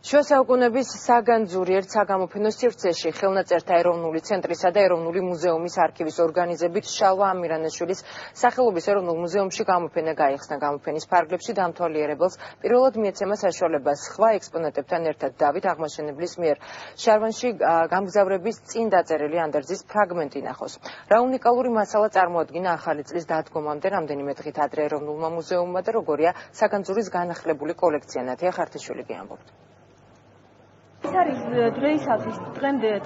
შუა საუკუნეების საგანძური ერთ საგამოფენო სივრცეში ხელნაწერთა ეროვნული ცენტრისა და ეროვნული მუზეუმის არქივის ორგანიზებით შალვა ამირანაშვილის სახელობის ეროვნულ მუზეუმში გამოფენა გაიხსნა. გამოფენის ფარგლებში დამთვალიერებელს პირველად მიეცემა საშუალება სხვა ექსპონატებთან ერთად დავით აღმაშენებლის მიერ შარვანში გამგზავრების წინ დაწერილი ანდერძის ფრაგმენტი ნახოს. რა უნიკალური მასალა წარმოადგინა ახალი წლის დადგომამდე, რამდენიმე დღით ადრე ეროვნულმა მუზეუმმა და როგორია საგანძურის განახლებული კოლექცია. ნათია ხართიშვილი გიამბობთ. ეს არის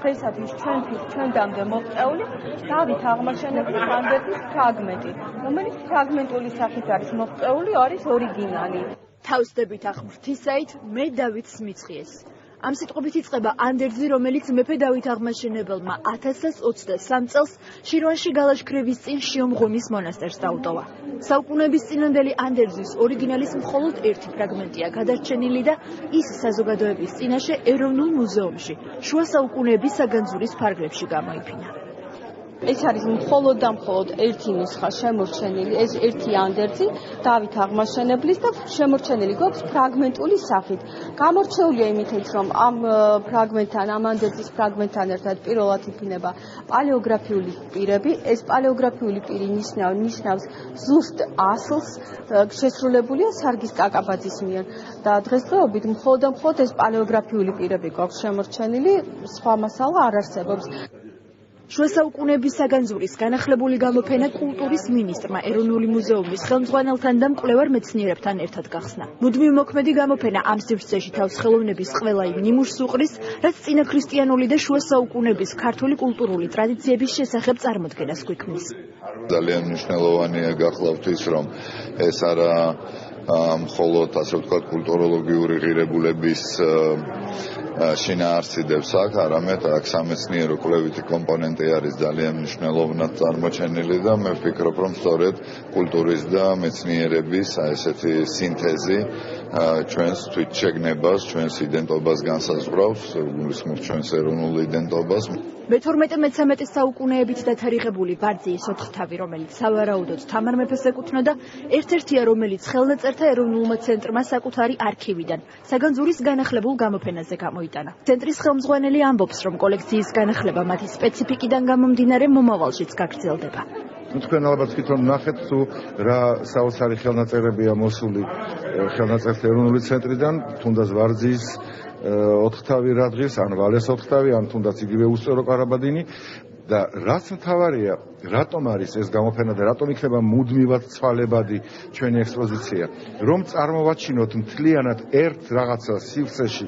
დღეისათვის ჩვენამდე მოღწეული დავით აღმაშენებლის ანდერძის ფრაგმენტი, რომელიც ფრაგმენტული სახით არის მოღწეული, არის ორიგინალი. თავსდებით აღმრთისაით მე დავითს მიწყიეს. ამ სიტყვებით იწყება ანდერძი, რომელიც მეფე დავით აღმაშენებელმა 1023 წელს შირვანში გალაშქრების წინ შიომღვიმის მონასტერს დაუტოვა. საუკუნეების წინანდელი ანდერძის ორიგინალის მხოლოდ ერთი ფრაგმენტია გადარჩენილი და ის საზოგადოების წინაშე ეროვნულ მუზეუმში, შუა საუკუნეების საგანძურის ფარგლებში გამოიფინა. ეს არის მხოლოდ და მხოლოდ ერთი ნუსხა შემორჩენილი, ეს ერთი ანდერძი დავით აღმაშენებლის და შემორჩენილი გვაქვს ფრაგმენტული სახით. გამორჩეულია იმითაც, რომ ამ ფრაგმენტთან, ამ ანდერძის ფრაგმენტთან ერთად პირველად იფინება პალეოგრაფიული პირები. ეს პალეოგრაფიული პირი ნიშნავს ზუსტ ასლს, შესრულებულია სარგის კაკაბაძის მიერ და დღესდღეობით მხოლოდ და მხოლოდ ეს პალეოგრაფიული პირები გვაქვს შემორჩენილი, სხვა მასალა არ არსებობს. შუა საუკუნეების საგანძურის განახლებული გამოფენა კულტურის მინისტრმა ეროვნული მუზეუმის ხელმძღვანელთან და მკვლევარ მეცნიერებთან ერთად გახსნა. მუდმივ მოქმედი გამოფენა ამ სივრცეში თავს ხელოვნების ყველა იმ ნიმუშს უყრის, რაც წინაქრისტიანული და შუა საუკუნეების ქართული კულტურული ტრადიციების შესახებ წარმოდგენას გვიქმნის. ძალიან მნიშვნელოვანია გახლავთ ის, რომ ეს არა მხოლოდ ასე ვთქვათ კულტუროლოგიური ღირებულების შინაარსიდებს აქ, არამედ აქ სამეცნიერო კვლევითი კომპონენტი არის ძალიან მნიშვნელოვნად წარმოჩენილი და მე ვფიქრობ, რომ სწორედ კულტურის და მეცნიერების ესეთი სინთეზი ჩვენს თვითშეგნებას, ჩვენს იდენტობას განსაზღვრავს, გულისხმობს ჩვენს ეროვნულ იდენტობას. მე-12-13 საუკუნეებით დათარიღებული ვარძიის ოთხთავი, რომელიც სავარაუდოდ თამარ მეფეს ეკუთვნოდა, ერთ-ერთია, რომელიც ხელნაწერთა ეროვნულმა ცენტრმა საკუთარი არქივიდან საგანძურის განახლებულ გამოფენაზე გამოიტანა. ცენტრის ხელმძღვანელი ამბობს, რომ კოლექციის განახლება მათი სპეციფიკიდან გამომდინარე მომავალშიც გაგრძელდება. თქვენ ალბათ თვითონ ნახეთ თუ რა საოცარი ხელნაწერებია მოსული ხელნაწერთა ეროვნული ცენტრიდან, თუნდაც ვარძიის ოთხთავი რა დღის, ან ვალეს ოთხთავი, ან თუნდაც იგივე უსწორო კარაბადინი და რაც მთავარია, რატომ არის ეს გამოფენა და რატომ იქნება მუდმივად ცვალებადი ჩვენი ექსპოზიცია, რომ წარმოვაჩინოთ მთლიანად ერთ რაღაცა სივრცეში,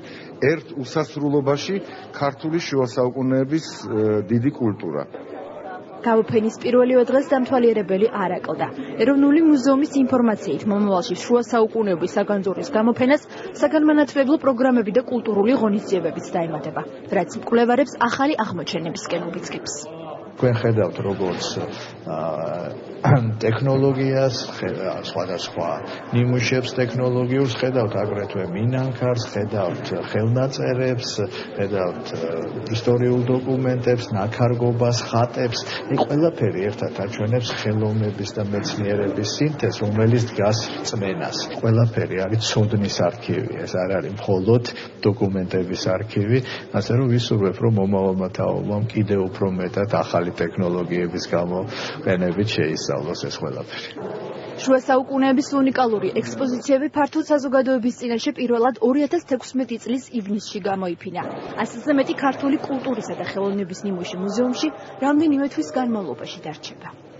ერთ უსასრულობაში ქართული შუა საუკუნეების დიდი კულტურა. გამოფენის პირველივე დღეს დამთვალიერებელი არ აკლდა. ეროვნული მუზეუმის ინფორმაციით მომავალში შუა საუკუნეების საგანძურის გამოფენას საგანმანათლებლო პროგრამები და კულტურული ღონისძიებებიც დაემატება, რაც მკვლევარებს ახალი აღმოჩენებისკენ უბიძგებს. თქვენ ხედავთ როგორც ტექნოლოგიას, სხვადასხვა ნიმუშებს ტექნოლოგიურს, ხედავთ აგრეთვე მინანქარს, ხედავთ ხელნაწერებს, ხედავთ ისტორიულ დოკუმენტებს, ნაქარგობას, ხატებს. ყველაფერი ერთად აჩვენებს ხელოვნების და მეცნიერების სინთეზს, რომელიც დგას რწმენას. ყველაფერი არის ცოდნის არქივი, ეს არ არის მხოლოდ დოკუმენტების არქივი, ასე რომ ვისურვებ, რომ მომავალმა თაობამ კიდევ უფრო მეტად ახალი ტექნოლოგიების გამოყენებით შეისწავლოს ეს ყველაფერი. შუა საუკუნეების უნიკალური ექსპოზიციები ფართო საზოგადოების წინაშე პირველად 2016 წლის ივნისში გამოიფინა. ასზე მეტი ქართული კულტურისა და ხელოვნების ნიმუში მუზეუმში რამდენიმე თვის განმავლობაში დარჩება.